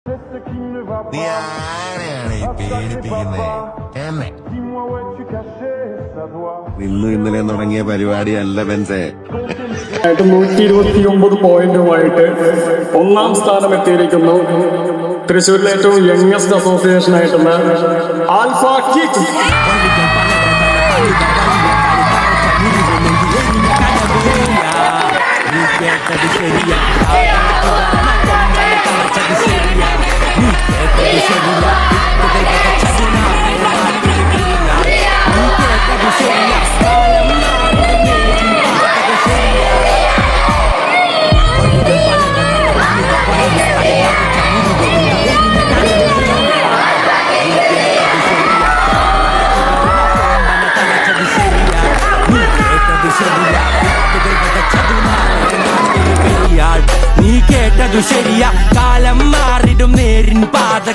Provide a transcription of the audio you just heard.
നീ ആരെയാണ് ഈ പേടിപ്പിക്കുന്നത്? എന്നെ ഇന്നും ഇന്നലെ തുടങ്ങിയ പരിപാടിയല്ല ബെൻസേ. 129 പോയിന്റുമായിട്ട് ഒന്നാം സ്ഥാനം എത്തിയിരിക്കുന്നു. തൃശ്ശൂരിലെ ഏറ്റവും യങ്ങസ്റ്റ് അസോസിയേഷൻ ആയിട്ടുള്ള ആൽഫ കിക്ക്. നീ കേട്ടതു ശരിയാ, കാലം മാറിടും നേരിൻ പാത.